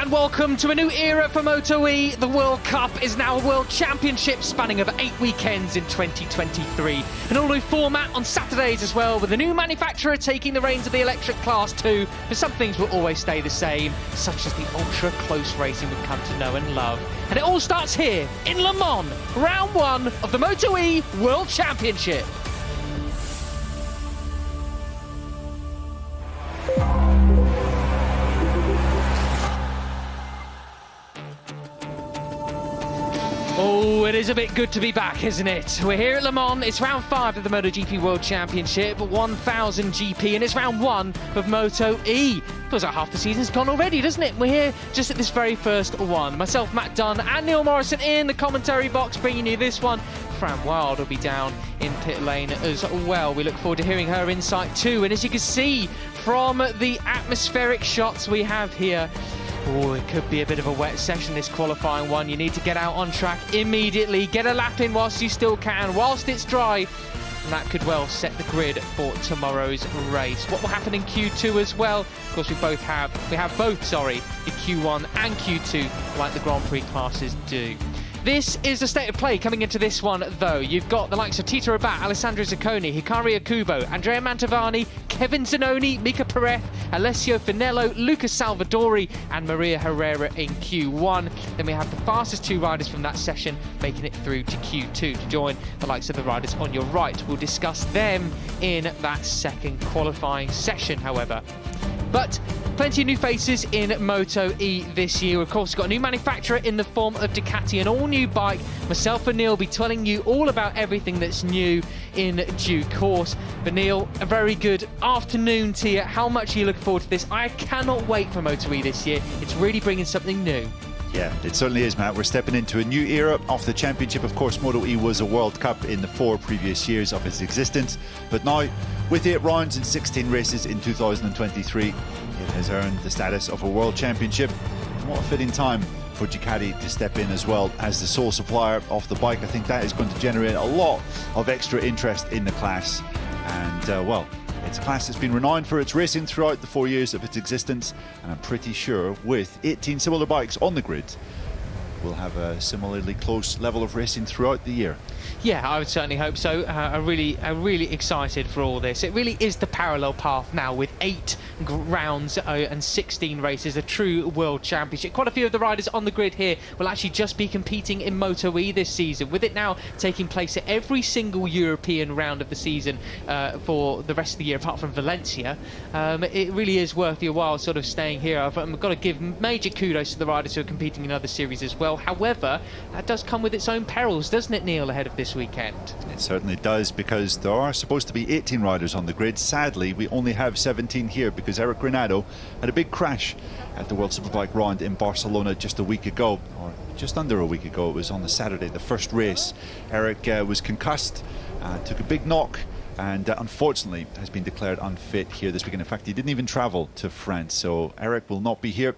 And welcome to a new era for Moto E. The World Cup is now a World Championship spanning over 8 weekends in 2023. An all-new format on Saturdays as well, with a new manufacturer taking the reins of the electric Class 2. But some things will always stay the same, such as the ultra-close racing we've come to know and love. And it all starts here in Le Mans, round 1 of the Moto E World Championship. Oh, it is a bit good to be back, isn't it? We're here at Le Mans. It's round 5 of the MotoGP World Championship, 1000 GP, and it's round 1 of Moto E. Feels like half the season's gone already, doesn't it? We're here just at this very first one. Myself, Matt Dunn, and Neil Morrison in the commentary box, bringing you this one. Fran Wilde will be down in pit lane as well. We look forward to hearing her insight too. And as you can see from the atmospheric shots we have here, oh, it could be a bit of a wet session, this qualifying one. You need to get out on track immediately, get a lap in whilst you still can, whilst it's dry, and that could well set the grid for tomorrow's race. What will happen in Q2 as well? Of course, we have both, the Q1 and Q2, like the Grand Prix classes do. This is the state of play coming into this one, though. You've got the likes of Tito Rabat, Alessandro Zacconi, Hikaru Akubo, Andrea Mantovani, Kevin Zanoni, Mika Perez, Alessio Finello, Lucas Salvadori and Maria Herrera in Q1. Then we have the fastest 2 riders from that session making it through to Q2 to join the likes of the riders on your right. We'll discuss them in that second qualifying session, however. But plenty of new faces in Moto E this year. Of course, we've got a new manufacturer in the form of Ducati, an all-new bike. Myself and Neil will be telling you all about everything that's new in due course. But Neil, a very good afternoon to you. How much are you looking forward to this? I cannot wait for Moto E this year. It's really bringing something new. Yeah, it certainly is, Matt. We're stepping into a new era of the championship. Of course, Moto E was a World Cup in the 4 previous years of its existence. But now, with 8 rounds and 16 races in 2023, it has earned the status of a World Championship. And what a fitting time for Ducati to step in as well as the sole supplier of the bike. I think that is going to generate a lot of extra interest in the class. And, well, it's a class that's been renowned for its racing throughout the 4 years of its existence, and I'm pretty sure with 18 similar bikes on the grid, we'll have a similarly close level of racing throughout the year. Yeah, I would certainly hope so. I'm really excited for all this. It really is the parallel path now with 8 rounds and 16 races, a true World Championship. Quite a few of the riders on the grid here will actually just be competing in Moto E this season, with it now taking place at every single European round of the season for the rest of the year, apart from Valencia. It really is worth your while sort of staying here. I've got to give major kudos to the riders who are competing in other series as well. However, that does come with its own perils, doesn't it, Neil, ahead of this weekend? It certainly does, because there are supposed to be 18 riders on the grid. Sadly, we only have 17 here because Eric Granado had a big crash at the World Superbike round in Barcelona just a week ago, or just under a week ago. It was on the Saturday, the first race. Eric was concussed, took a big knock, and unfortunately has been declared unfit here this weekend. In fact, he didn't even travel to France, so Eric will not be here.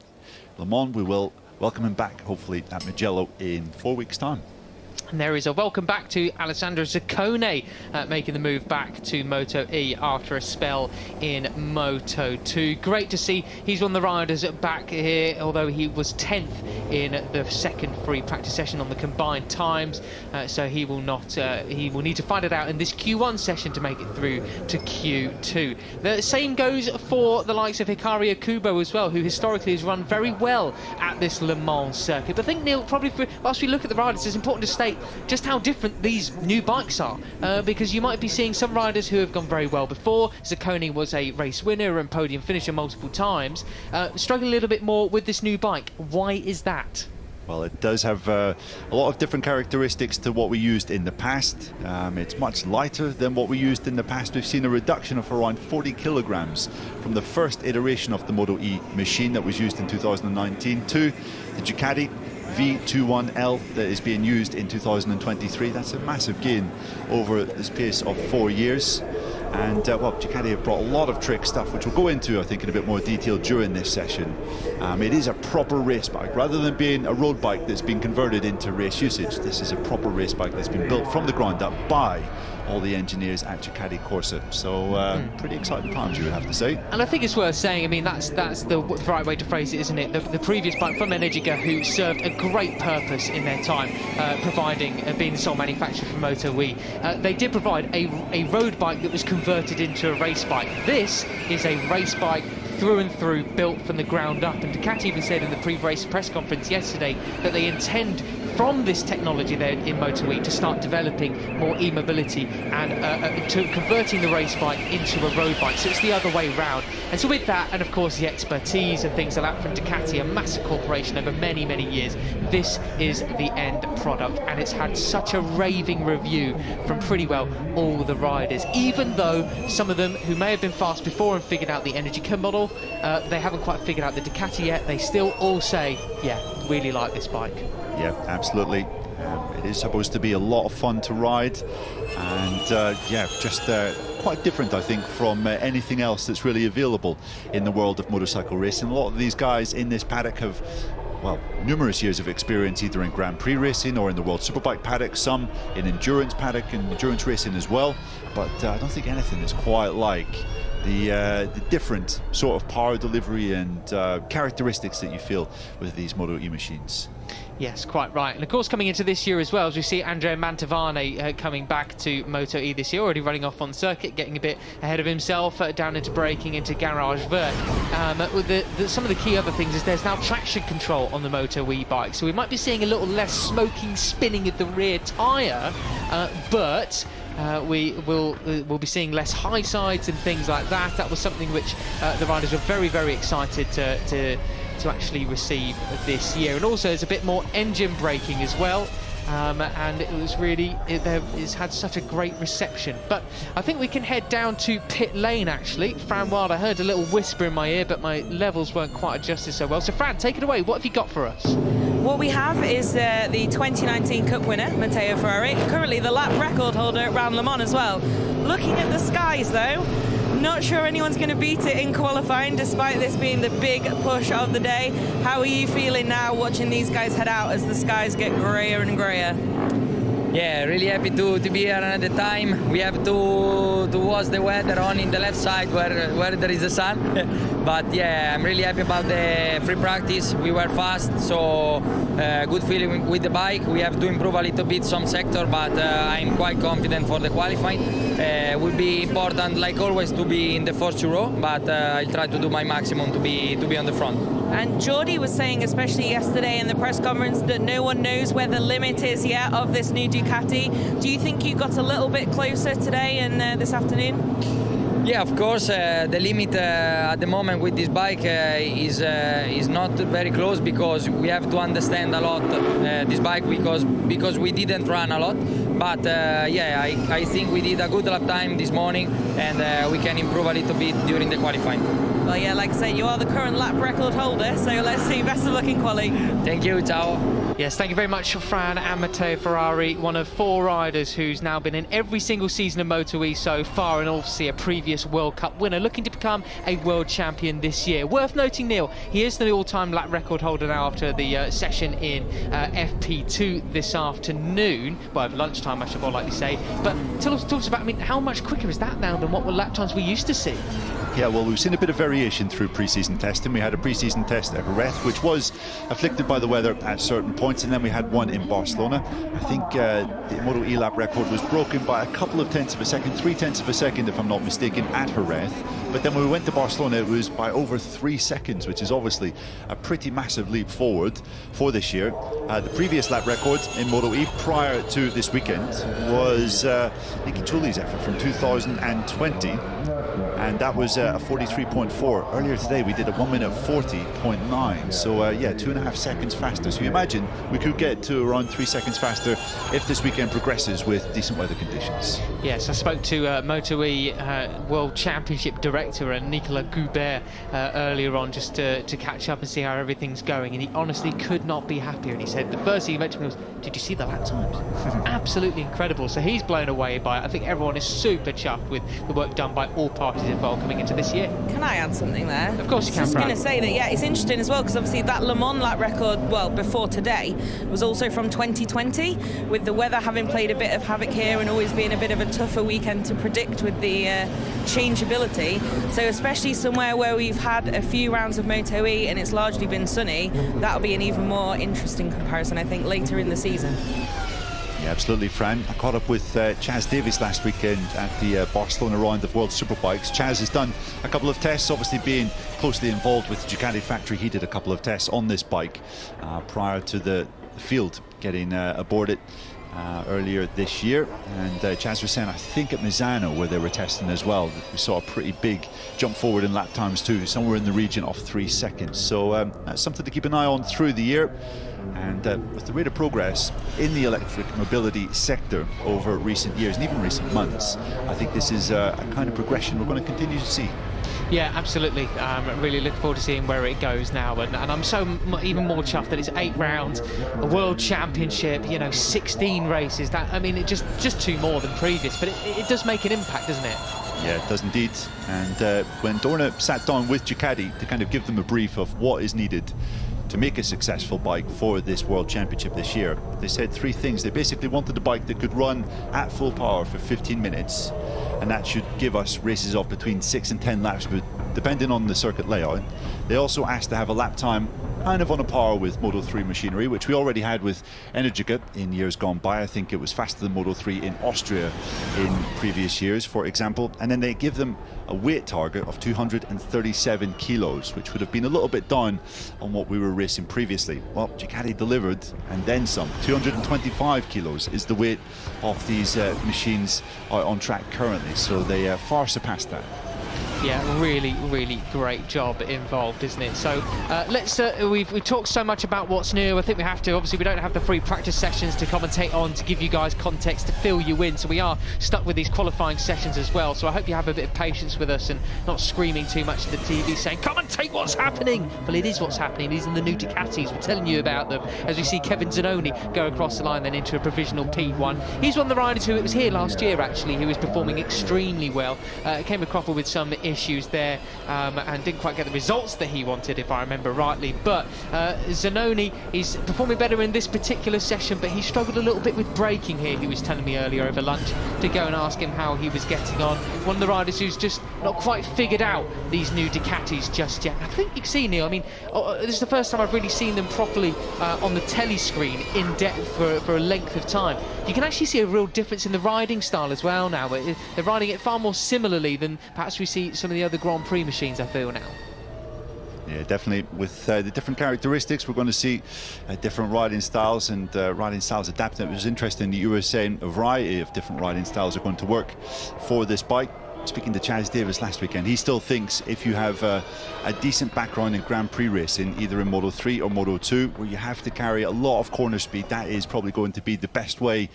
Le Mans, we will welcome him back, hopefully at Mugello in 4 weeks' time. And there is a welcome back to Alessandro Zacconi, making the move back to Moto E after a spell in Moto 2. Great to see he's one of the riders back here, although he was 10th in the second free practice session on the combined times. So he will need to fight it out in this Q1 session to make it through to Q2. The same goes for the likes of Hikaru Akubo as well, who historically has run very well at this Le Mans circuit. But I think, Neil, probably whilst we look at the riders, it's important to state just how different these new bikes are, because you might be seeing some riders who have gone very well before. Zacconi was a race winner and podium finisher multiple times, struggling a little bit more with this new bike. Why is that? Well, it does have a lot of different characteristics to what we used in the past. It's much lighter than what we used in the past. We've seen a reduction of around 40 kilograms from the first iteration of the Moto E machine that was used in 2019 to the Ducati V21L that is being used in 2023. That's a massive gain over the space of 4 years. And well, Ducati have brought a lot of trick stuff, which we'll go into, I think, in a bit more detail during this session. It is a proper race bike. Rather than being a road bike that's been converted into race usage, this is a proper race bike that's been built from the ground up by all the engineers at Ducati Corsa. So pretty exciting times, you would have to say. And I think it's worth saying, I mean, that's the right way to phrase it, isn't it? The previous bike from Energica, who served a great purpose in their time, providing, being the sole manufacturer for Moto E. They did provide a road bike that was converted into a race bike. This is a race bike through and through, built from the ground up. And Ducati even said in the pre-race press conference yesterday that they intend, from this technology there in MotoE, to start developing more e-mobility and to converting the race bike into a road bike. So it's the other way round. And so with that, and of course the expertise and things like that from Ducati, a massive corporation over many, many years, this is the end product. And it's had such a raving review from pretty well all the riders. Even though some of them who may have been fast before and figured out the Energica model, they haven't quite figured out the Ducati yet, they still all say, yeah, really like this bike. Yeah, absolutely. It is supposed to be a lot of fun to ride, and yeah, just quite different, I think, from anything else that's really available in the world of motorcycle racing. A lot of these guys in this paddock have, well, numerous years of experience either in Grand Prix racing or in the World Superbike paddock, some in endurance paddock and endurance racing as well, but I don't think anything is quite like the different sort of power delivery and characteristics that you feel with these Moto E machines. Yes, quite right. And of course, coming into this year as well, as we see Andrea Mantovani coming back to Moto E this year, already running off on circuit, getting a bit ahead of himself, down into braking, into Garage Vert. Some of the key other things is there's now traction control on the Moto E bike, so we might be seeing a little less smoking, spinning of the rear tyre, but we'll be seeing less high sides and things like that. That was something which the riders were very, very excited to actually receive this year. And also there's a bit more engine braking as well, and it was really, it's had such a great reception. But I think we can head down to pit lane actually. Fran Wild, I heard a little whisper in my ear, but my levels weren't quite adjusted so well. So Fran, take it away, what have you got for us? What we have is the 2019 Cup winner, Matteo Ferrari, currently the lap record holder around Le Mans as well. Looking at the skies though, not sure anyone's going to beat it in qualifying, despite this being the big push of the day. How are you feeling now watching these guys head out as the skies get grayer and grayer? Yeah, really happy to be here another time. We have to watch the weather on in the left side where there is the sun. But yeah, I'm really happy about the free practice. We were fast, so good feeling with the bike. We have to improve a little bit some sector, but I'm quite confident for the qualifying. It will be important, like always, to be in the first two row, but I'll try to do my maximum to be on the front. And Jordi was saying, especially yesterday in the press conference, that no one knows where the limit is yet of this new Ducati. Do you think you got a little bit closer today and this afternoon? Yeah, of course. The limit at the moment with this bike is not very close, because we have to understand a lot this bike because we didn't run a lot. But yeah, I think we did a good lap time this morning, and we can improve a little bit during the qualifying. Well, yeah, like I say, you are the current lap record holder, so let's see. Best of luck in quali. Thank you, ciao. Yes, thank you very much, Fran and Matteo Ferrari, one of 4 riders who's now been in every single season of Moto E so far, and obviously a previous World Cup winner, looking to become a world champion this year. Worth noting, Neil, he is the all-time lap record holder now after the session in FP2 this afternoon. Well, lunchtime, I should more likely say. But tell us about, I mean, how much quicker is that now than what were lap times we used to see? Yeah, well, we've seen a bit of variation through pre-season testing. We had a pre-season test at Jerez, which was afflicted by the weather at certain points, and then we had one in Barcelona. I think the Moto E lap record was broken by a couple of tenths of a second, 3/10 of a second, if I'm not mistaken, at Jerez. But then when we went to Barcelona, it was by over 3 seconds, which is obviously a pretty massive leap forward for this year. The previous lap record in Moto E prior to this weekend was Nicky Tully's effort from 2020. And that was a 43.4. Earlier today we did a 1 minute 40.9. So yeah, 2.5 seconds faster. So you imagine we could get to around 3 seconds faster if this weekend progresses with decent weather conditions. Yes, I spoke to MotoE World Championship Director Nicolas Goubert earlier on just to catch up and see how everything's going, and he honestly could not be happier. And he said the first thing he mentioned was, did you see the lap times? Absolutely incredible. So he's blown away by it. I think everyone is super chuffed with the work done by all parties involved coming into this year. Can I add something there? Of course you can, I was Fran. going to say that, yeah, it's interesting as well, because obviously that Le Mans lap record, well, before today, was also from 2020, with the weather having played a bit of havoc here and always being a bit of a tougher weekend to predict with the changeability. So especially somewhere where we've had a few rounds of MotoE and it's largely been sunny, that'll be an even more interesting comparison, I think, later in the season. Yeah, absolutely, Fran. I caught up with Chaz Davies last weekend at the Barcelona round of World Superbikes. Chaz has done a couple of tests, obviously being closely involved with the Ducati factory. He did a couple of tests on this bike prior to the field getting aboard it earlier this year. And Chaz was saying, I think at Misano, where they were testing as well, we saw a pretty big jump forward in lap times too, somewhere in the region of 3 seconds. So that's something to keep an eye on through the year. And with the rate of progress in the electric mobility sector over recent years and even recent months, I think this is a kind of progression we're going to continue to see. Yeah, absolutely. Really looking forward to seeing where it goes now, and I'm even more chuffed that it's 8 rounds, a World Championship, you know, 16 races. That, I mean, it just 2 more than previous, but it does make an impact, doesn't it? Yeah, it does indeed. And when Dorna sat down with Ducati to kind of give them a brief of what is needed to make a successful bike for this World Championship this year, they said 3 things. They basically wanted a bike that could run at full power for 15 minutes, and that should give us races of between 6 and 10 laps, but depending on the circuit layout. They also asked to have a lap time kind of on a par with Moto3 machinery, which we already had with Energica in years gone by. I think it was faster than Moto3 in Austria in previous years, for example. And then they give them a weight target of 237 kilos, which would have been a little bit down on what we were racing previously. Well, Ducati delivered, and then some. 225 kilos is the weight of these machines out on track currently, so they far surpassed that. Yeah, really great job involved, isn't it? So let's we've talked so much about what's new. I think we have to, obviously we don't have the free practice sessions to commentate on to give you guys context to fill you in, so we are stuck with these qualifying sessions as well. So I hope you have a bit of patience with us and not screaming too much at the TV saying commentate what's happening. Well, it is what's happening. These are the new Ducatis, we're telling you about them as we see Kevin Zanoni go across the line then into a provisional P1. He's one of the riders who, it was here last year actually, who was performing extremely well. Came across with some issues there and didn't quite get the results that he wanted, if I remember rightly, but Zanoni is performing better in this particular session, but he struggled a little bit with braking here. He was telling me earlier over lunch to go and ask him how he was getting on. One of the riders who's just not quite figured out these new Ducatis just yet. I think you can see, Neil, I mean, this is the first time I've really seen them properly on the telly screen in depth for a length of time. You can actually see a real difference in the riding style as well now. They're riding it far more similarly than perhaps we see some of the other Grand Prix machines, I feel now. Yeah, definitely. With the different characteristics, we're going to see different riding styles and riding styles adapting. It was interesting that you were saying a variety of different riding styles are going to work for this bike. Speaking to Chaz Davies last weekend, he still thinks if you have a decent background in Grand Prix racing, either in Moto 3 or Moto 2, where you have to carry a lot of corner speed, that is probably going to be the best way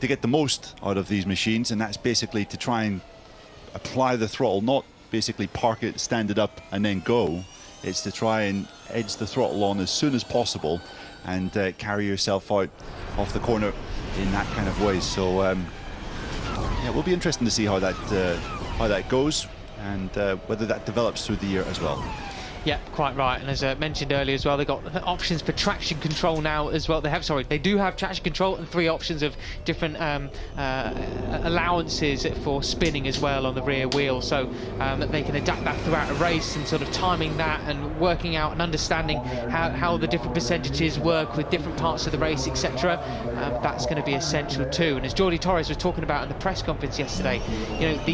to get the most out of these machines, and that's basically to try and apply the throttle, not basically park it, stand it up and then go. It's to try and edge the throttle on as soon as possible and carry yourself out off the corner in that kind of way. So yeah, it will be interesting to see how that goes and whether that develops through the year as well. Yeah, quite right. And as I mentioned earlier as well, they've got options for traction control now as well. They do have traction control and 3 options of different allowances for spinning as well on the rear wheel, so that they can adapt that throughout a race and sort of timing that and working out and understanding how the different percentages work with different parts of the race, etc. That's going to be essential too. And as Jordi Torres was talking about in the press conference yesterday, you know,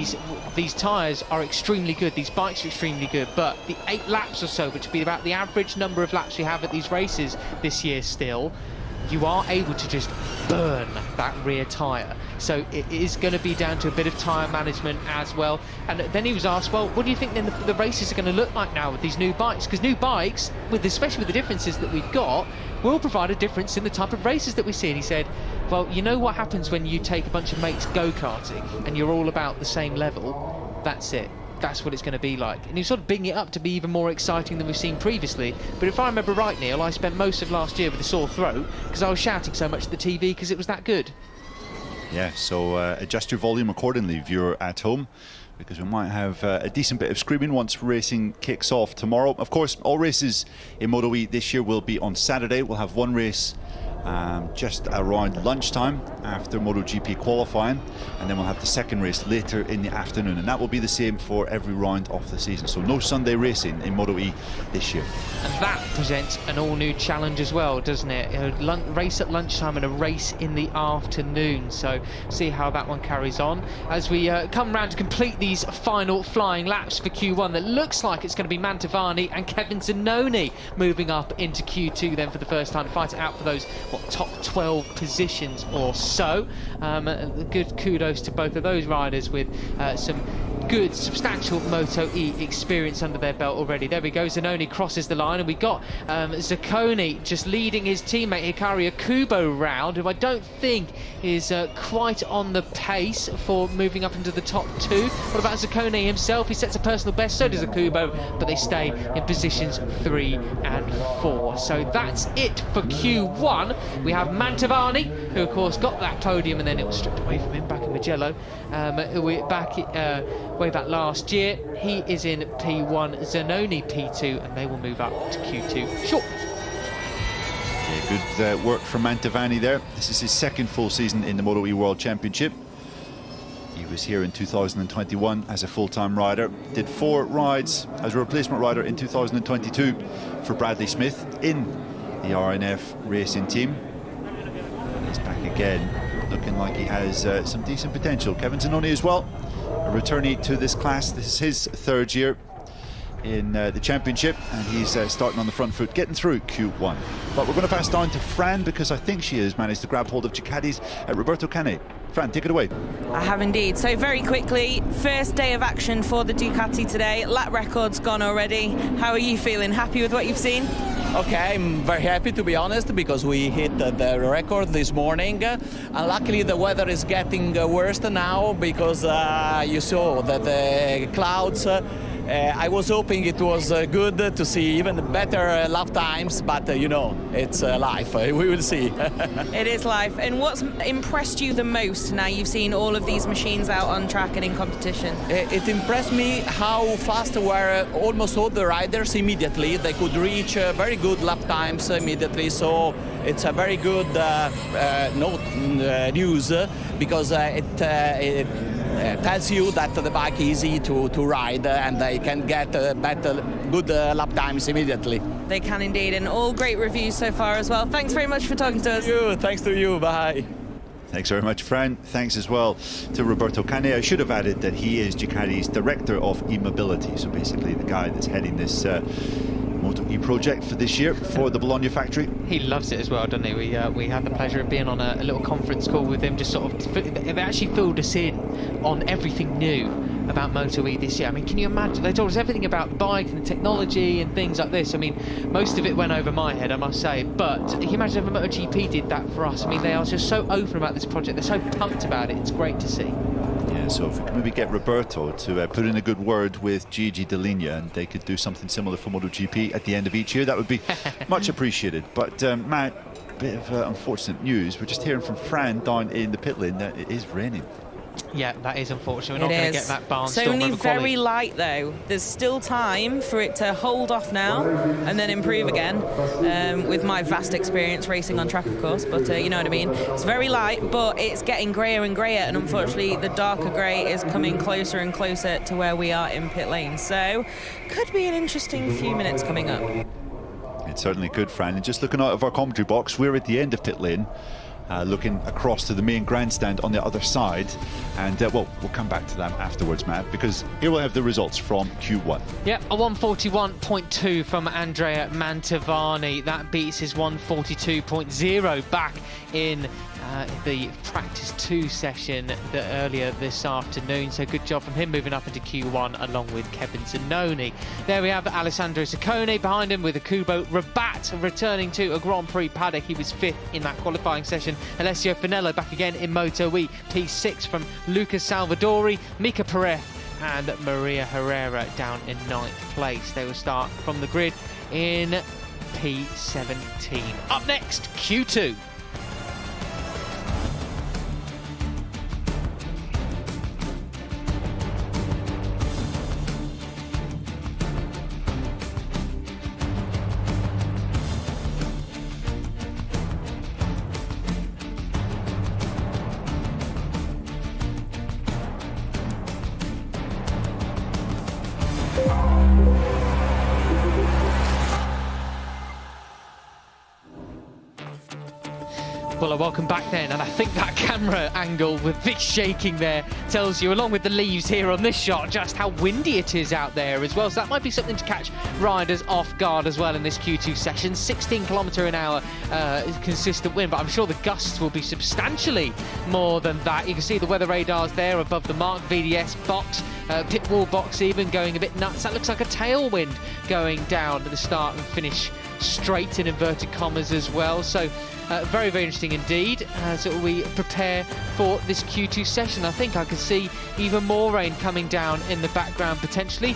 these tyres are extremely good, these bikes are extremely good, but the 8 laps or so, which would be about the average number of laps we have at these races this year still, you are able to just burn that rear tyre. So it is going to be down to a bit of tyre management as well. And then he was asked, well, what do you think then the races are going to look like now with these new bikes? Because new bikes, especially with the differences that we've got, will provide a difference in the type of races that we see. And he said, well, you know what happens when you take a bunch of mates go-karting and you're all about the same level? That's it. That's what it's going to be like. And he's sort of bigging it up to be even more exciting than we've seen previously. But if I remember right, Neil, I spent most of last year with a sore throat because I was shouting so much at the TV because it was that good. Yeah, so adjust your volume accordingly if you're at home, because we might have a decent bit of screaming once racing kicks off tomorrow. Of course, all races in Moto E this year will be on Saturday. We'll have one race just around lunchtime after MotoGP qualifying, and then we'll have the second race later in the afternoon, and that will be the same for every round of the season. So no Sunday racing in Moto E this year. And that presents an all-new challenge as well, doesn't it? A race at lunchtime and a race in the afternoon. So see how that one carries on as we come round to complete these final flying laps for Q1. That looks like it's going to be Mantovani and Kevin Zanoni moving up into Q2 then for the first time to fight it out for those top 12 positions or so. Good kudos to both of those riders with some good substantial Moto E experience under their belt already. There we go, Zanoni crosses the line, and we got Zacconi just leading his teammate Hikari Akubo round, who I don't think is quite on the pace for moving up into the top 2. What about Zacconi himself? He sets a personal best, so does Akubo, but they stay in positions 3 and 4. So that's it for Q1. We have Mantovani, who of course got that podium and then it was stripped away from him back in Mugello way back last year. He is in P1, Zanoni P2, and they will move up to Q2 shortly. Yeah, good work from Mantovani there. This is his second full season in the Moto E World Championship. He was here in 2021 as a full-time rider, did 4 rides as a replacement rider in 2022 for Bradley Smith in the RNF racing team. He's back again, looking like he has some decent potential. Kevin Zanoni as well, a returnee to this class. This is his 3rd year in the championship, and he's starting on the front foot, getting through Q1. But we're going to pass down to Fran, because I think she has managed to grab hold of Ducati's Roberto Cane. Fran, take it away. I have indeed. So very quickly, first day of action for the Ducati today. Lap record's gone already. How are you feeling? Happy with what you've seen? Okay, I'm very happy, to be honest, because we hit the record this morning. And luckily the weather is getting worse now, because you saw that the clouds, I was hoping it was good to see even better lap times, but you know, it's life. We will see. It is life. And what's impressed you the most now you've seen all of these machines out on track and in competition? It impressed me how fast were almost all the riders immediately. They could reach very good lap times immediately, so it's a very good news, because it tells you that the bike is easy to ride, and they can get good lap times immediately. They can indeed, and all great reviews so far as well. Thanks very much for talking to us. Thanks to you, bye. Thanks very much, Fran. Thanks as well to Roberto Cane. I should have added that he is Ducati's Director of E-Mobility, so basically the guy that's heading this Moto E project for this year for the Bologna factory. He loves it as well, doesn't he? We had the pleasure of being on a little conference call with him, just sort of, they actually filled us in on everything new about Moto E this year. I mean, can you imagine? They told us everything about the bike and the technology and things like this. I mean, most of it went over my head, I must say, but can you imagine if MotoGP did that for us? I mean, they are just so open about this project, they're so pumped about it, it's great to see. Yeah, so if we can maybe get Roberto to put in a good word with Gigi Dall'Igna, and they could do something similar for MotoGP at the end of each year, that would be much appreciated. But Matt, a bit of unfortunate news. We're just hearing from Fran down in the pit lane that it is raining. Yeah, that is unfortunate. We're not going to get that barnstormer. It's only very light though. There's still time for it to hold off now and then improve again, with my vast experience racing on track, of course, but you know what I mean. It's very light, but it's getting greyer and greyer, and unfortunately the darker grey is coming closer and closer to where we are in pit lane. So could be an interesting few minutes coming up. It certainly could, Fran. And just looking out of our commentary box, we're at the end of pit lane. Looking across to the main grandstand on the other side, and well, we'll come back to that afterwards, Matt, because here we'll have the results from Q1. Yeah, a 141.2 from Andrea Mantovani. That beats his 142.0 back in the practice 2 session earlier this afternoon, so good job from him moving up into Q1 along with Kevin Zanoni. There we have Alessandro Saccone behind him with Akubo Rabat returning to a Grand Prix paddock. He was 5th in that qualifying session. Alessio Finello back again in Moto E. P6 from Lucas Salvadori, Mika Perez and Maria Herrera down in 9th place. They will start from the grid in P17. Up next, Q2. Well, welcome back then, and I think that camera angle with Vic shaking there tells you, along with the leaves here on this shot, just how windy it is out there as well. So that might be something to catch riders off guard as well in this Q2 session. 16km/h consistent wind, but I'm sure the gusts will be substantially more than that. You can see the weather radars there above the mark, VDS box, pit wall box even going a bit nuts. That looks like a tailwind going down at the start and finish straight in inverted commas as well. So very, very interesting indeed as we prepare for this Q2 session. I think I can see even more rain coming down in the background potentially.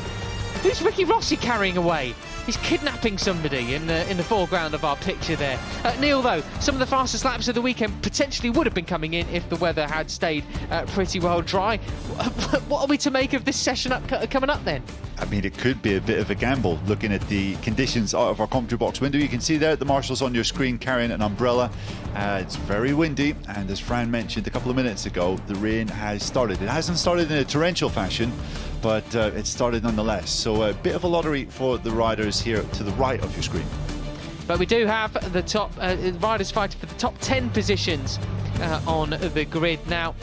Who's Ricky Rossi carrying away? He's kidnapping somebody in the foreground of our picture there. Neil, though, some of the fastest laps of the weekend potentially would have been coming in if the weather had stayed pretty well dry. What are we to make of this session coming up then? I mean, it could be a bit of a gamble looking at the conditions out of our commentary box window. You can see there the marshals on your screen carrying an umbrella. It's very windy, and as Fran mentioned a couple of minutes ago, the rain has started. It hasn't started in a torrential fashion, but it started nonetheless. So a bit of a lottery for the riders here to the right of your screen. But we do have the top riders fighting for the top 10 positions on the grid now.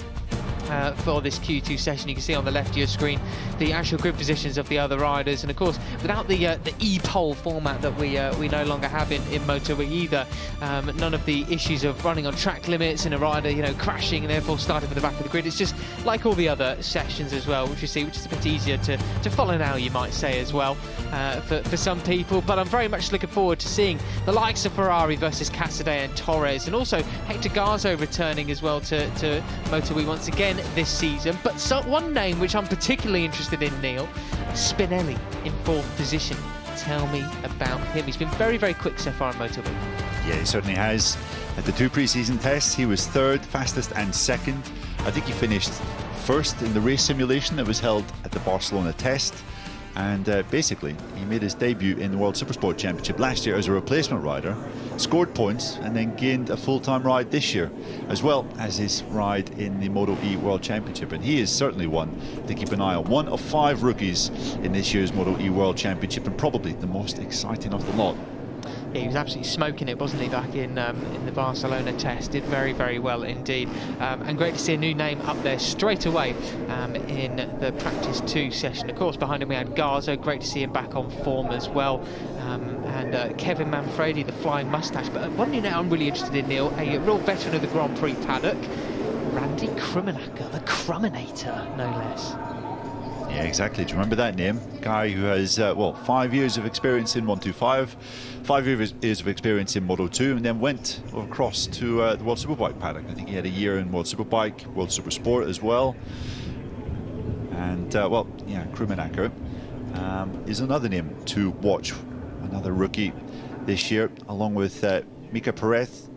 For this Q2 session, you can see on the left of your screen the actual grid positions of the other riders, and of course without the e-pole format that we no longer have in MotoE either, none of the issues of running on track limits and a rider crashing and therefore starting from the back of the grid. It's just like all the other sessions as well, which you see, which is a bit easier to follow now, you might say, as well, for some people. But I'm very much looking forward to seeing the likes of Ferrari versus Casadei and Torres, and also Hector Garzo returning as well to MotoE once again this season. But one name which I'm particularly interested in, Neil, Spinelli in 4th position. Tell me about him. He's been very, very quick so far in MotoE. Yeah, he certainly has. At the 2 pre-season tests, he was 3rd, fastest and 2nd. I think he finished 1st in the race simulation that was held at the Barcelona test. And basically, he made his debut in the World Supersport Championship last year as a replacement rider, scored points, and then gained a full-time ride this year, as well as his ride in the Moto E World Championship. And he is certainly one to keep an eye on. One of 5 rookies in this year's Moto E World Championship, and probably the most exciting of the lot. Yeah, he was absolutely smoking it, wasn't he, back in the Barcelona test. Did very, very well indeed. And great to see a new name up there straight away in the practice 2 session. Of course, behind him we had Garzo. Great to see him back on form as well. And Kevin Manfredi, the flying moustache. But one new name I'm really interested in, Neil, a real veteran of the Grand Prix paddock, Randy Krummenacher, the Cruminator, no less. Yeah, exactly. Do you remember that name? Guy who has, 5 years of experience in 125, 5 years of experience in Moto 2, and then went across to the World Superbike paddock. I think he had a year in World Superbike, World Supersport as well. And, Krummenacher is another name to watch. Another rookie this year, along with Mika Perez,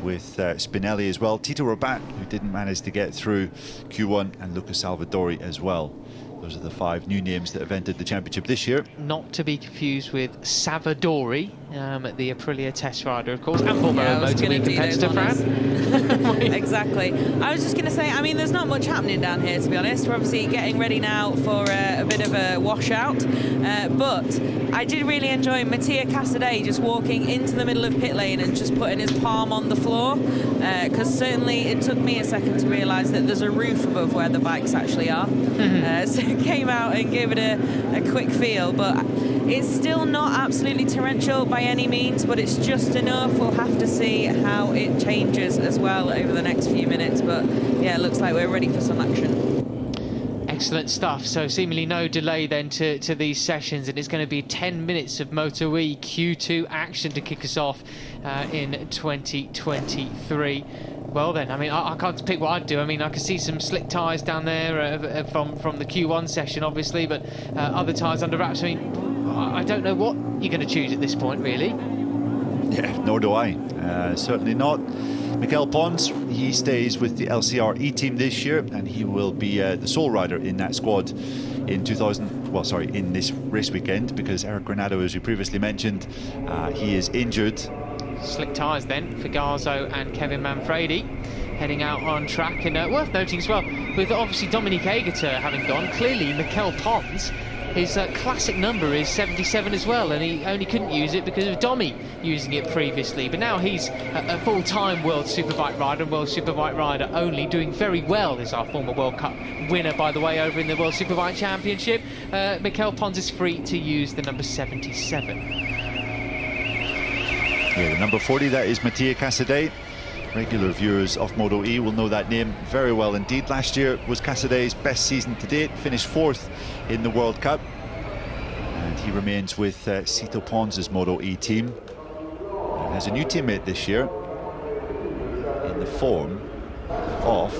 with Spinelli as well. Tito Rabat, who didn't manage to get through Q1, and Lucas Salvadori as well. Those are the 5 new names that have entered the championship this year. Not to be confused with Savadori, the Aprilia test rider, of course, and former MotoE competitor, Fran. Exactly. I was just going to say, I mean, there's not much happening down here, to be honest. We're obviously getting ready now for a bit of a washout. But I did really enjoy Mattia Casadei just walking into the middle of pit lane and just putting his palm on the floor. Because certainly it took me a second to realise that there's a roof above where the bikes actually are. So came out and gave it a quick feel, but it's still not absolutely torrential by any means, but it's just enough. We'll have to see how it changes as well over the next few minutes, but yeah, it looks like we're ready for some action. Excellent stuff. So seemingly no delay then to these sessions, and it's going to be 10 minutes of MotoE Q2 action to kick us off in 2023. Well then, I mean, I can't pick what I'd do. I mean, I can see some slick tyres down there from the Q1 session, obviously, but other tyres under wraps. I mean, I don't know what you're going to choose at this point, really. Yeah, nor do I. Certainly not. Mikel Pons, he stays with the LCR-E team this year, and he will be the sole rider in that squad in in this race weekend, because Eric Granado, as we previously mentioned, he is injured. Slick tyres then for Garzo and Kevin Manfredi heading out on track, and worth noting as well, with obviously Dominique Aegerter having gone, clearly Mikel Pons, his classic number is 77 as well, and he only couldn't use it because of Domi using it previously. But now he's a full-time World Superbike rider, and World Superbike rider only, doing very well. Is our former World Cup winner, by the way, over in the World Superbike Championship. Mikel Pons is free to use the number 77. Yeah, the number 40, that is Mattia Casadei. Regular viewers of Moto E will know that name very well indeed. Last year was Casadei's best season to date, finished 4th in the World Cup, and he remains with Sito Pons' Moto E team. And has a new teammate this year in the form of,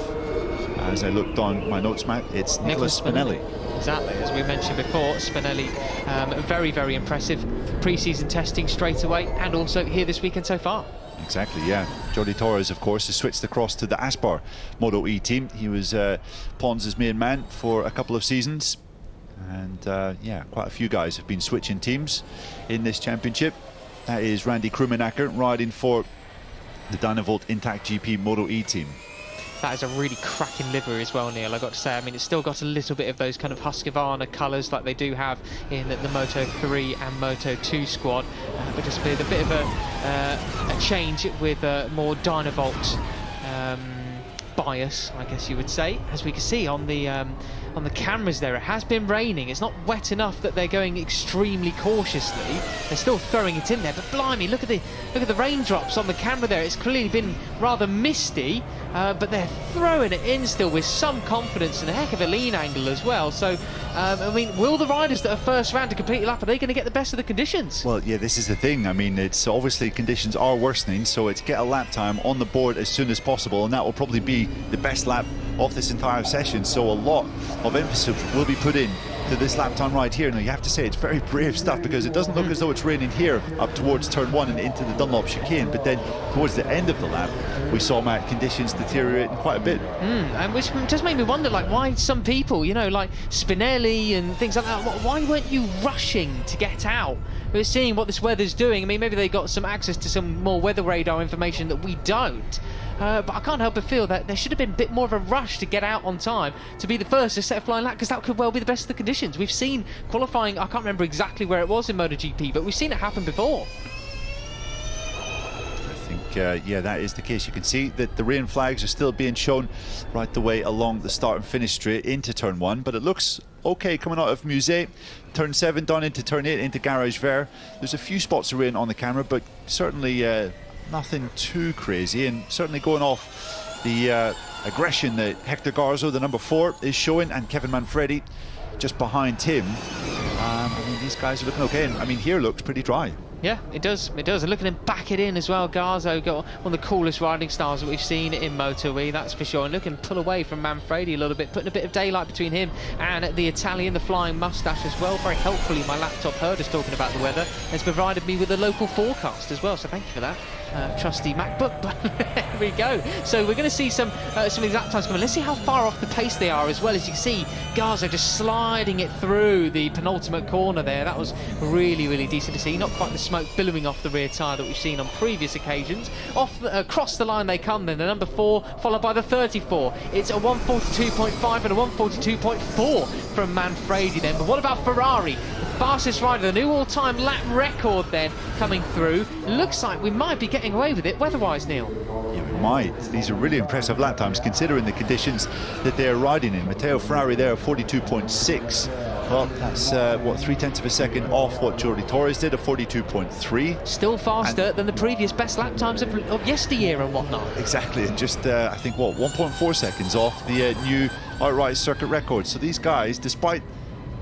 as I looked on my notes, Matt, it's Nicolas Spinelli. Exactly, as we mentioned before, Spinelli, very, very impressive pre-season testing straight away, and also here this weekend so far. Exactly, yeah. Jordi Torres, of course, has switched across to the Aspar Moto E team. He was Pons' main man for a couple of seasons, and yeah, quite a few guys have been switching teams in this championship. That is Randy Krummenacker riding for the Dynavolt Intact GP Moto E team. That is a really cracking livery as well, Neil, I've got to say. I mean, it's still got a little bit of those kind of Husqvarna colours like they do have in the Moto 3 and Moto 2 squad, but just with a bit of a change with more Dynavolt bias, I guess you would say. As we can see on the cameras there, it has been raining. It's not wet enough that they're going extremely cautiously. They're still throwing it in there, but blimey, look at the raindrops on the camera there. It's clearly been rather misty, but they're throwing it in still with some confidence and a heck of a lean angle as well. So I mean, will the riders that are first round to complete a lap, are they going to get the best of the conditions? Well, yeah, this is the thing. I mean, it's obviously conditions are worsening, so it's get a lap time on the board as soon as possible, and that will probably be the best lap of this entire session. So a lot of emphasis will be put in to this lap time right here. Now, you have to say it's very brave stuff, because it doesn't look as though it's raining here up towards turn 1 and into the Dunlop chicane, but then towards the end of the lap we saw, Matt, conditions deteriorating quite a bit. And which just made me wonder, like, why some people, you know, like Spinelli and things like that, why weren't you rushing to get out? We're seeing what this weather's doing. I mean, maybe they got some access to some more weather radar information that we don't. But I can't help but feel that there should have been a bit more of a rush to get out on time, to be the first to set a flying lap, because that could well be the best of the conditions. We've seen qualifying, I can't remember exactly where it was in MotoGP, but we've seen it happen before. I think, yeah, that is the case. You can see that the rain flags are still being shown right the way along the start and finish straight into turn 1, but it looks okay coming out of Musée. Turn 7 down into turn 8 into Garage Vert. There's a few spots of rain on the camera, but certainly nothing too crazy, and certainly going off the aggression that Hector Garzo, the number 4, is showing, and Kevin Manfredi just behind him. I mean, these guys are looking okay, and I mean, here looks pretty dry. Yeah, it does. It does. And looking to back it in as well. Garzo got one of the coolest riding styles that we've seen in MotoE, that's for sure. And looking to pull away from Manfredi a little bit, putting a bit of daylight between him and the Italian, the flying mustache as well. Very helpfully, my laptop heard us talking about the weather, has provided me with a local forecast as well. So thank you for that. Trusty MacBook, but there we go. So we're going to see some exact times coming. Let's see how far off the pace they are as well. As you can see, Garzo just sliding it through the penultimate corner there. That was really, really decent to see. Not quite the smoke billowing off the rear tyre that we've seen on previous occasions. Across the line they come then, the number 4 followed by the 34. It's a 142.5 and a 142.4 from Manfredi then. But what about Ferrari? The fastest rider, the new all-time lap record then coming through. Looks like we might be getting away with it weather-wise, Neil. Yeah, we my, these are really impressive lap times considering the conditions that they're riding in. Matteo Ferrari there, 42.6. Well, that's, what, 0.3 of a second off what Jordi Torres did, a 42.3. Still faster than the previous best lap times of yesteryear and whatnot. Exactly, and just, I think, what, 1.4 seconds off the new outright circuit record. So these guys, despite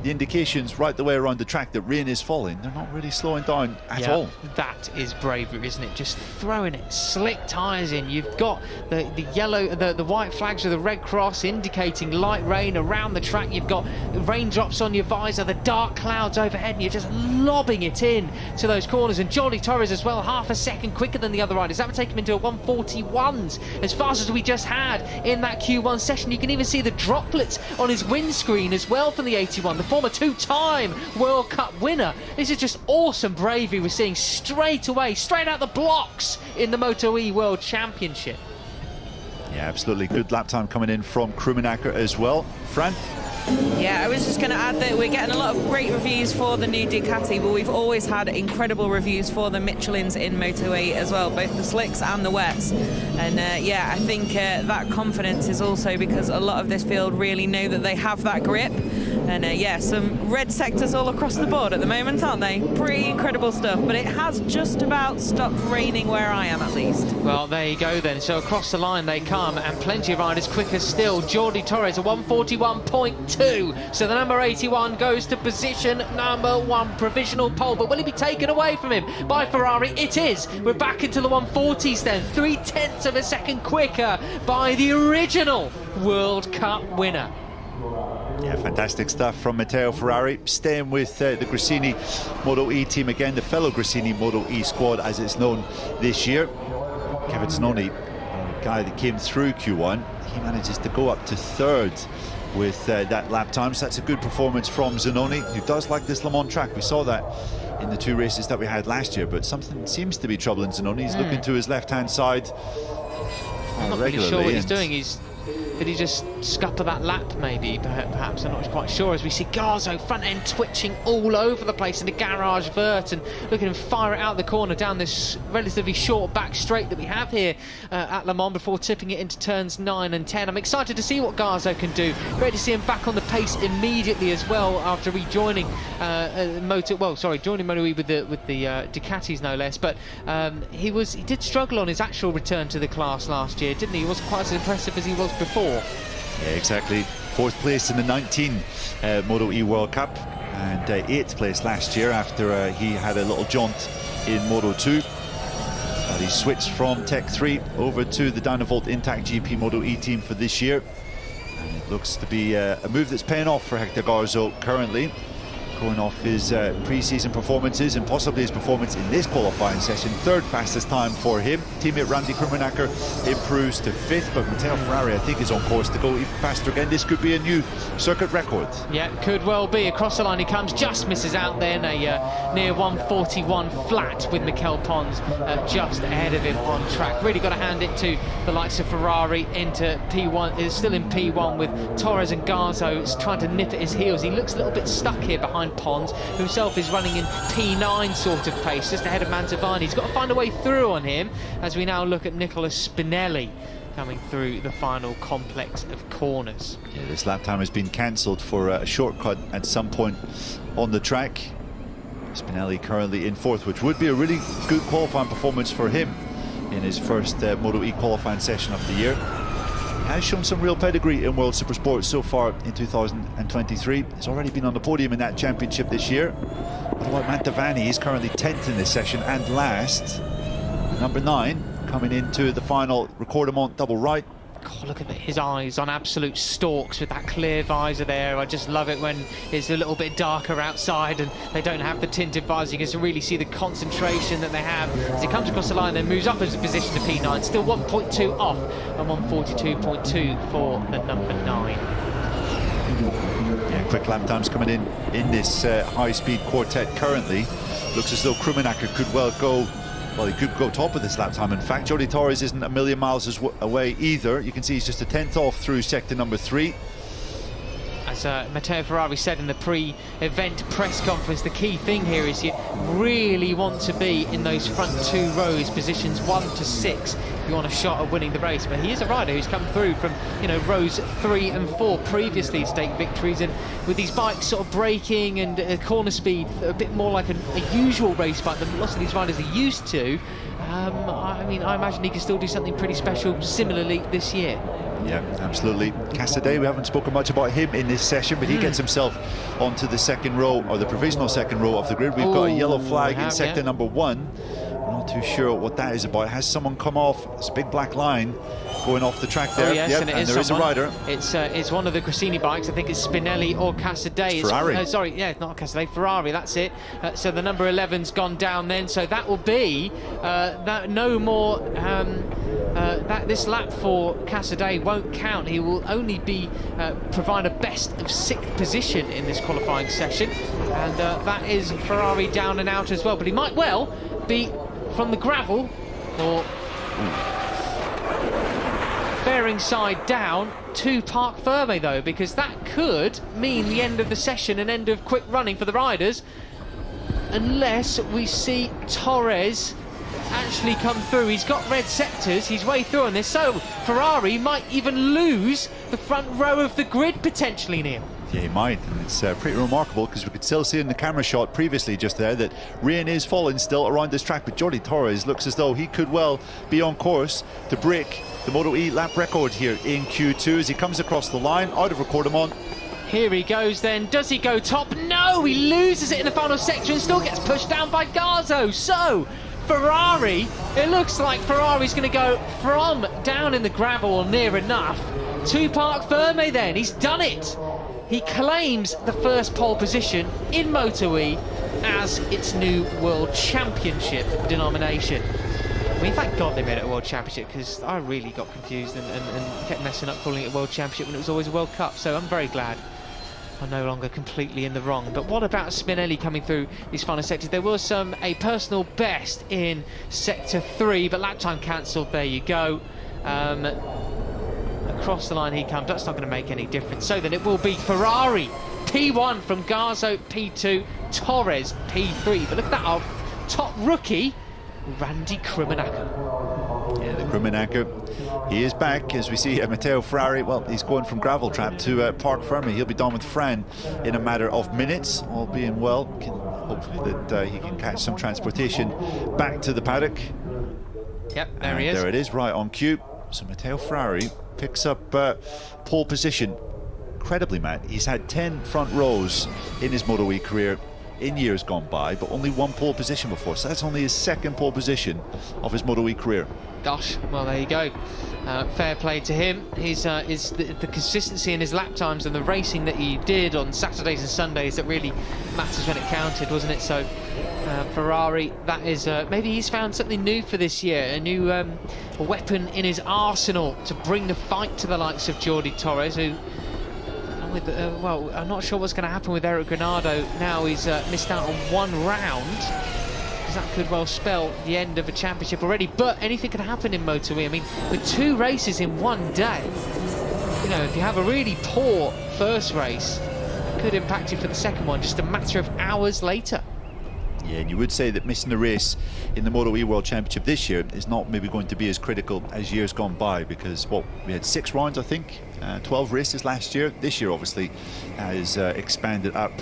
the indications right the way around the track that rain is falling, they're not really slowing down at all. That is bravery, isn't it? Just throwing it, slick tyres in. You've got the yellow, the white flags with the red cross indicating light rain around the track. You've got raindrops on your visor, the dark clouds overhead, and you're just lobbing it in to those corners. And Jordi Torres as well, half a second quicker than the other riders. That would take him into a 1:41s, as fast as we just had in that Q1 session. You can even see the droplets on his windscreen as well from the 81. The former two-time World Cup winner. This is just awesome bravery we're seeing straight away, straight out the blocks in the MotoE World Championship. Yeah, absolutely. Good lap time coming in from Krummenacher as well. Fran? Yeah, I was just going to add that we're getting a lot of great reviews for the new Ducati, but we've always had incredible reviews for the Michelins in MotoE as well, both the slicks and the wets. And yeah, I think that confidence is also because a lot of this field really know that they have that grip. And yeah, some red sectors all across the board at the moment, aren't they? Pretty incredible stuff, but it has just about stopped raining where I am, at least. Well, there you go then. So across the line they come, and plenty of riders quicker still. Jordi Torres, a 1:41.2. So the number 81 goes to position number 1, provisional pole. But will he be taken away from him by Ferrari? It is. We're back into the 140s then. 0.3 of a second quicker by the original World Cup winner. Yeah, fantastic stuff from Matteo Ferrari. Staying with the Gresini Moto E team again, the fellow Gresini Moto E squad as it's known this year. Kevin Zanoni, a guy that came through Q1, he manages to go up to 3rd with that lap time. So that's a good performance from Zanoni, who does like this Le Mans track. We saw that in the 2 races that we had last year, but something seems to be troubling Zanoni. He's looking to his left-hand side I'm not really sure what he's doing. Did he just scupper that lap maybe? Perhaps, I'm not quite sure. As we see Garzo front end twitching all over the place in the garage vert, and look at him fire it out the corner down this relatively short back straight that we have here at Le Mans before tipping it into turns 9 and 10. I'm excited to see what Garzo can do. Great to see him back on the pace immediately as well after rejoining joining MotoE with the Ducatis no less. But he did struggle on his actual return to the class last year, didn't he? He wasn't quite as impressive as he was before. Yeah, exactly. 4th place in the 19 Moto E World Cup, and 8th place last year after he had a little jaunt in Moto 2. He switched from Tech 3 over to the Dynavolt Intact GP Moto E team for this year, and it looks to be a move that's paying off for Hector Garzo currently, going off his pre-season performances and possibly his performance in this qualifying session. 3rd fastest time for him. Teammate Randy Krummenacher improves to 5th, but Matteo Ferrari, I think, is on course to go even faster again. This could be a new circuit record. Yeah, could well be. Across the line he comes, just misses out then, a near 1:41 flat with Mikel Pons just ahead of him on track. Really got to hand it to the likes of Ferrari into P1. Is still in P1 with Torres and Garzo trying to nip at his heels. He looks a little bit stuck here behind Pons, who himself is running in P9 sort of pace, just ahead of Mantovani. He's got to find a way through on him as we now look at Nicola Spinelli coming through the final complex of corners. Yeah, this lap time has been cancelled for a shortcut at some point on the track. Spinelli currently in 4th, which would be a really good qualifying performance for him in his first Moto E qualifying session of the year. Has shown some real pedigree in World Supersport so far in 2023. He's already been on the podium in that championship this year. What about Mantovani? He's currently 10th in this session and last. Number 9 coming into the final Recordamont double right. God, look at his eyes on absolute stalks with that clear visor there. I just love it when it's a little bit darker outside and they don't have the tinted visor. You can really see the concentration that they have as he comes across the line and moves up his position to P9. Still 1.2 off and 1:42.2 for the number 9. Yeah, quick lap times coming in this high-speed quartet currently. Looks as though Krummenacher could well go. Well, he could go top of this lap time. In fact, Jordi Torres isn't a million miles away either. You can see he's just a 10th off through sector number 3. As Matteo Ferrari said in the pre-event press conference, the key thing here is you really want to be in those front 2 rows, positions 1 to 6. you want a shot at winning the race. But he is a rider who's come through from, you know, rows 3 and 4 previously to take victories, and with these bikes sort of braking and corner speed a bit more like a usual race bike than lots of these riders are used to. I mean, I imagine he can still do something pretty special similarly this year. Yeah, absolutely. Casadei, we haven't spoken much about him in this session, but he gets himself onto the second row, or the provisional second row of the grid. We've got a yellow flag in sector number 1. I'm not too sure what that is about. Has someone come off? It's a big black line going off the track there. Oh, yes, yep, and there is a rider. It's one of the Grassini bikes. I think it's Spinelli or Casadei. Ferrari. Sorry, yeah, not Casadei, Ferrari, that's it. So the number 11's gone down then, so that will be no more. This lap for Casadei won't count. He will only be provide a best of 6th position in this qualifying session, and that is Ferrari down and out as well. But he might well be from the gravel or fairing side down to Parc Ferme though, because that could mean the end of the session and end of quick running for the riders, unless we see Torres actually come through. He's got red sectors, he's way through on this, so Ferrari might even lose the front row of the grid potentially, Neil. Yeah, he might, and it's pretty remarkable because we could still see in the camera shot previously just there that rain is falling still around this track, but Jordi Torres looks as though he could well be on course to break the Moto E lap record here in Q2 as he comes across the line out of Recordamont. Here he goes then. Does he go top? No, he loses it in the final sector and still gets pushed down by Garzo. So Ferrari, it looks like Ferrari's going to go from down in the gravel or near enough to Parc Ferme then. He's done it. He claims the first pole position in MotoE as its new World Championship denomination. I mean, thank God they made it a World Championship, because I really got confused and kept messing up calling it World Championship when it was always a World Cup. So I'm very glad I'm no longer completely in the wrong. But what about Spinelli coming through these final sectors? There was a personal best in sector 3, but lap time cancelled. There you go. Across the line he comes. That's not going to make any difference. So then it will be Ferrari P1 from Garzo, P2 Torres, P3. But look at that, our top rookie, Randy Krummenacker. Yeah, the Krummenacker, he is back as we see Matteo Ferrari. Well, he's going from gravel trap to Parc Ferme. He'll be done with Fran in a matter of minutes, all being well. Hopefully that he can catch some transportation back to the paddock. Yep, there he is. There it is, right on cue. So Matteo Ferrari picks up pole position. Incredibly, Matt, he's had 10 front rows in his Moto E career in years gone by, but only 1 pole position before, so that's only his 2nd pole position of his Moto E career. Gosh, well, there you go. Fair play to him. His the consistency in his lap times and the racing that he did on Saturdays and Sundays that really matters when it counted, wasn't it? So Ferrari, that is maybe he's found something new for this year, a new weapon in his arsenal to bring the fight to the likes of Jordi Torres, who well, I'm not sure what's going to happen with Eric Granado now. He's missed out on 1 round, because that could well spell the end of a championship already. But anything can happen in MotoE. I mean, with 2 races in 1 day, you know, if you have a really poor first race, it could impact you for the second one just a matter of hours later. Yeah, and you would say that missing the race in the Moto E World Championship this year is not maybe going to be as critical as years gone by, because, well, we had 6 rounds, I think, 12 races last year. This year, obviously, has expanded up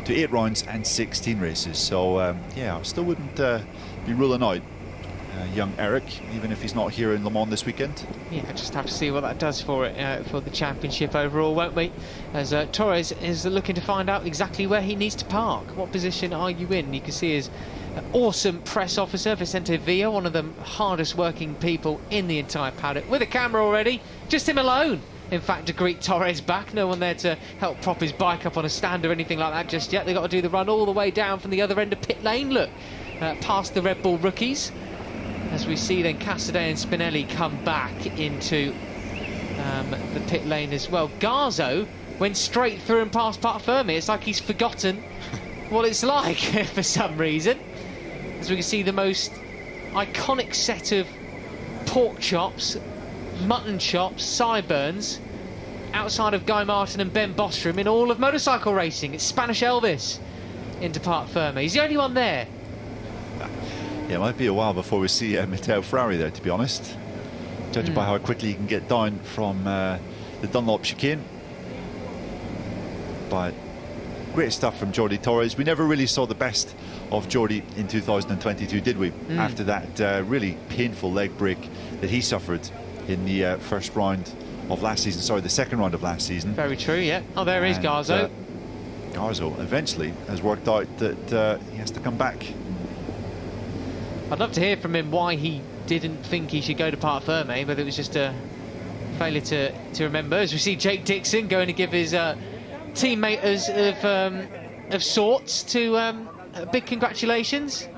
to 8 rounds and 16 races. So, yeah, I still wouldn't be ruling out young Eric, even if he's not here in Le Mans this weekend. Yeah, just have to see what that does for it, for the championship overall, won't we? As Torres is looking to find out exactly where he needs to park. What position are you in? You can see his awesome press officer, Vicente Villa, one of the hardest working people in the entire paddock, with a camera already, just him alone. In fact, to greet Torres back, no one there to help prop his bike up on a stand or anything like that just yet. They've got to do the run all the way down from the other end of pit lane, look, past the Red Bull rookies. As we see then Casadei and Spinelli come back into the pit lane as well. Garzo went straight through and past Parc Ferme. It's like he's forgotten what it's like for some reason. As we can see the most iconic set of pork chops, mutton chops, sideburns, outside of Guy Martin and Ben Bostrom in all of motorcycle racing. It's Spanish Elvis into Parc Ferme. He's the only one there. Yeah, it might be a while before we see Matteo Ferrari there, to be honest. judging by how quickly he can get down from the Dunlop chicane. But great stuff from Jordi Torres. We never really saw the best of Jordi in 2022, did we? After that really painful leg break that he suffered in the first round of last season, sorry, the second round of last season. Very true, yeah. Oh, there is Garzo. Garzo eventually has worked out that he has to come back. I'd love to hear from him why he didn't think he should go to Parc Ferme, whether it was just a failure to remember. As we see Jake Dixon going to give his teammate of sorts to big congratulations.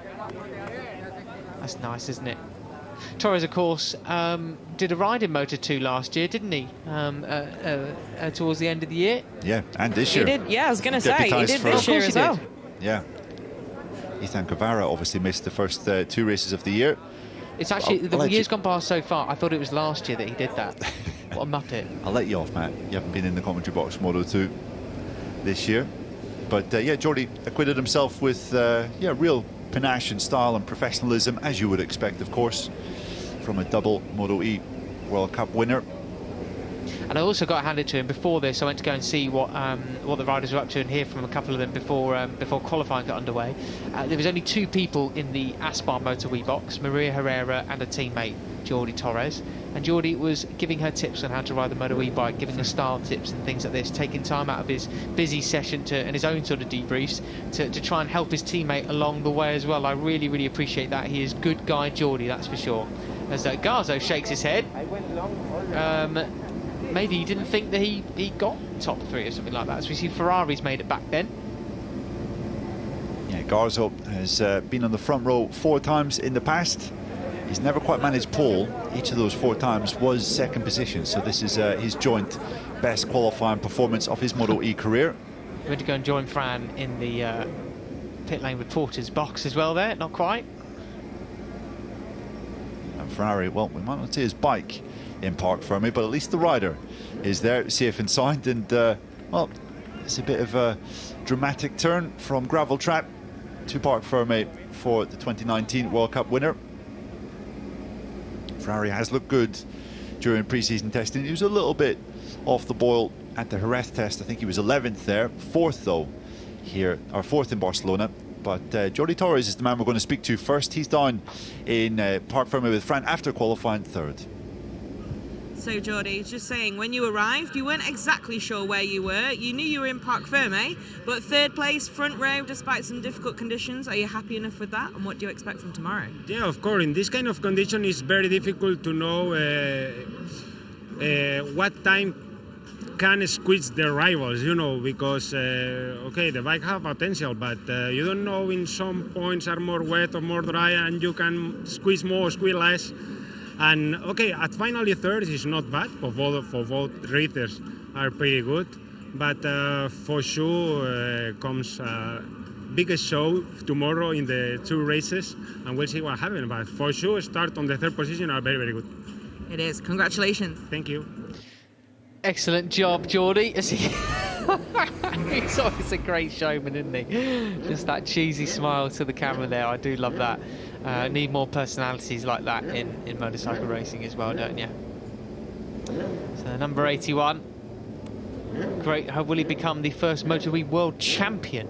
That's nice, isn't it? Torres, of course, did a ride in Moto2 last year, didn't he? Towards the end of the year. Yeah, and this year. He did, yeah, I was going to say, he did for- this year as well. Yeah. Ethan Guevara obviously missed the first 2 races of the year. It's actually, I'll the let years you- gone past so far, I thought it was last year that he did that. What a muppet. I'll let you off, Matt. You haven't been in the commentary box for Moto2 this year. But yeah, Jordi acquitted himself with real panache and style and professionalism, as you would expect, of course, from a double MotoE World Cup winner. And I also got handed to him before this. I went to go and see what the riders were up to and hear from a couple of them before qualifying got underway. There was only 2 people in the Aspar MotoE box, Maria Herrera and a teammate, Jordi Torres. And Jordi was giving her tips on how to ride the MotoE bike, giving her style tips and things like this, taking time out of his busy session and his own sort of debriefs to try and help his teammate along the way as well. I really, really appreciate that. He is good guy Jordi, that's for sure. As Garzo shakes his head. Maybe he didn't think that he got top 3 or something like that. As we see Ferrari's made it back then. Yeah, Garzo has been on the front row 4 times in the past. He's never quite managed pole. Each of those 4 times was second position. So this is his joint best qualifying performance of his MotoE career. We went to go and join Fran in the pit lane reporter's box as well there. Not quite. And Ferrari, well, we might not see his bike in Parc Ferme, but at least the rider is there, safe and sound. And well, it's a bit of a dramatic turn from gravel trap to Parc Ferme for the 2019 World Cup winner. Ferrari has looked good during pre-season testing. He was a little bit off the boil at the Jerez test. I think he was 11th there, 4th though here, or 4th in Barcelona. But Jordi Torres is the man we're going to speak to first. He's down in Parc Ferme with Fran after qualifying 3rd. So Jordi, just saying, when you arrived, you weren't exactly sure where you were. You knew you were in Parc Ferme, but 3rd place, front row, despite some difficult conditions. Are you happy enough with that? And what do you expect from tomorrow? Yeah, of course. In this kind of condition, it's very difficult to know what time can squeeze the rivals, you know, because, okay, the bike have potential, but you don't know in some points are more wet or more dry, and you can squeeze more, squeeze less. And okay, at finally 3rd is not bad for both races are pretty good, but for sure comes biggest show tomorrow in the 2 races, and we'll see what happens. But for sure, start on the 3rd position are very, very good. It is. Congratulations. Thank you. Excellent job, Jordi. He's always a great showman, isn't he? Just that cheesy smile to the camera there. I do love that. Need more personalities like that in motorcycle racing as well, don't you? So number 81. Great. Will he become the first MotoE world champion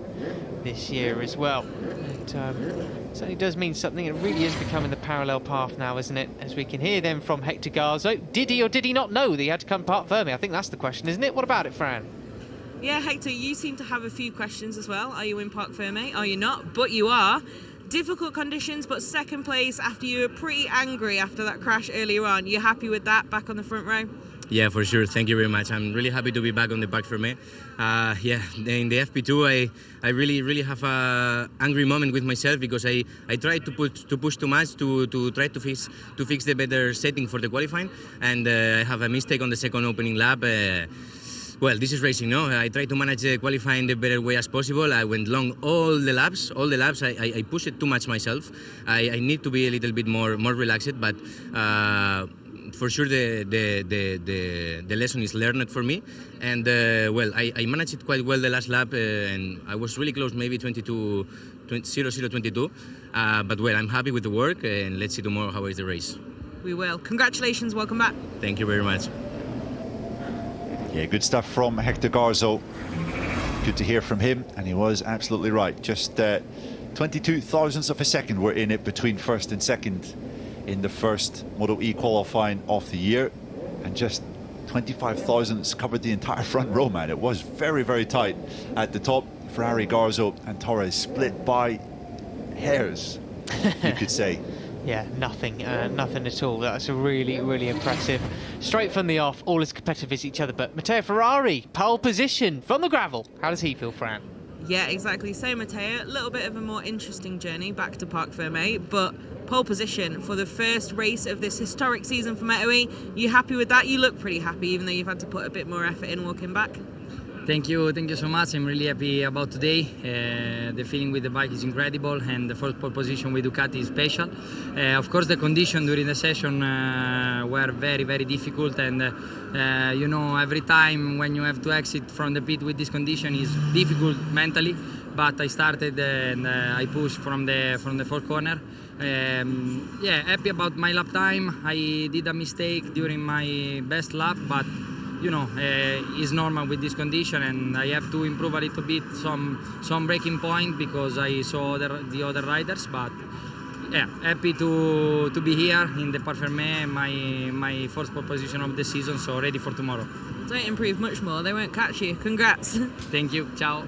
this year as well? And certainly does mean something. It really is becoming the parallel path now, isn't it? As we can hear then from Hector Garzo. Did he or did he not know that he had to come to Parc Ferme? I think that's the question, isn't it? What about it, Fran? Yeah, Hector, you seem to have a few questions as well. Are you in Parc Ferme? Are you not? But you are. Difficult conditions, but 2nd place after you were pretty angry after that crash earlier on. You happy with that, back on the front row? Yeah, for sure. Thank you very much. I'm really happy to be back on the Parc Ferme. Yeah, in the FP2, I really have a angry moment with myself because I tried to push too much to try to fix the better setting for the qualifying, and I have a mistake on the 2nd opening lap. Well, this is racing, no? I try to manage the qualifying the better way as possible. I went long all the laps. I pushed it too much myself. I need to be a little bit more relaxed, but for sure the lesson is learned for me. And well, I managed it quite well the last lap, and I was really close, maybe 0:22. But well, I'm happy with the work, and let's see tomorrow how is the race. We will. Congratulations, welcome back. Thank you very much. Yeah, good stuff from Hector Garzo. Good to hear from him, and he was absolutely right. Just 22 thousandths of a second were in it between first and second in the first Moto E qualifying of the year, and just 25 thousandths covered the entire front row, man. It was very, very tight at the top. Ferrari, Garzo and Torres split by hairs, you could say. Yeah, nothing at all. That's really, really impressive. Straight from the off, all as competitive as each other. But Matteo Ferrari, pole position from the gravel. How does he feel, Fran? Yeah, exactly. So, Matteo, a little bit of a more interesting journey back to Parc Fermé, but pole position for the first race of this historic season for MotoE. You happy with that? You look pretty happy, even though you've had to put a bit more effort in walking back. Thank you so much. I'm really happy about today. The feeling with the bike is incredible, and the first pole position with Ducati is special. Of course, the conditions during the session were very, very difficult, and you know, every time when you have to exit from the pit with this condition is difficult mentally. But I started and I pushed from the fourth corner. Yeah, happy about my lap time. I did a mistake during my best lap, but you know, it's normal with this condition, and I have to improve a little bit some braking point because I saw the other riders. But yeah, happy to be here in the Parc Fermé, my first pole position of the season, so ready for tomorrow. Don't improve much more, they won't catch you. Congrats. Thank you, ciao.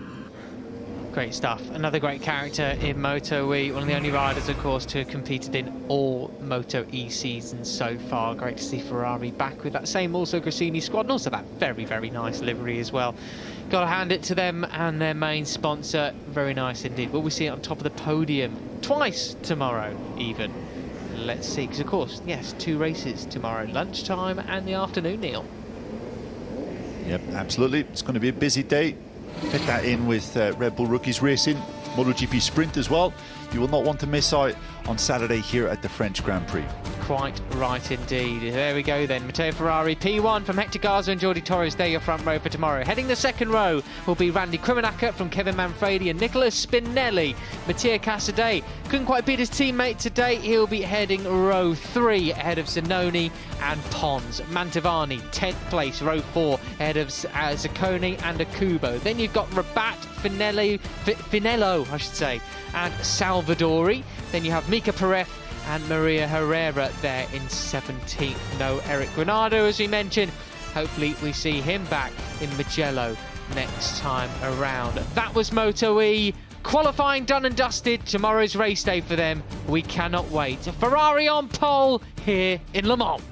Great stuff. Another great character in MotoE. One of the only riders, of course, to have competed in all MotoE seasons so far. Great to see Ferrari back with that same also Grassini squad, and also that very, very nice livery as well. Got to hand it to them and their main sponsor. Very nice indeed. Will we see it on top of the podium twice tomorrow even? Let's see, because of course, yes, 2 races tomorrow, lunchtime and the afternoon, Neil. Yep, absolutely. It's going to be a busy day. Fit that in with Red Bull Rookies Racing, MotoGP Sprint as well. You will not want to miss out on Saturday here at the French Grand Prix. Quite right indeed. There we go then. Matteo Ferrari, P1 from Hector Garza and Jordi Torres. They're your front row for tomorrow. Heading the second row will be Randy Krimenacher from Kevin Manfredi and Nicolas Spinelli. Mattia Casadei couldn't quite beat his teammate today. He'll be heading row 3 ahead of Zanoni and Pons. Mantovani, 10th place, row 4 ahead of Zacconi and Akubo. Then you've got Rabat, Finello, I should say, and Salvadori. Then you have Mika Perez and Maria Herrera there in 17th. No Eric Granado, as we mentioned. Hopefully we see him back in Mugello next time around. That was MotoE. Qualifying done and dusted. Tomorrow's race day for them. We cannot wait. Ferrari on pole here in Le Mans.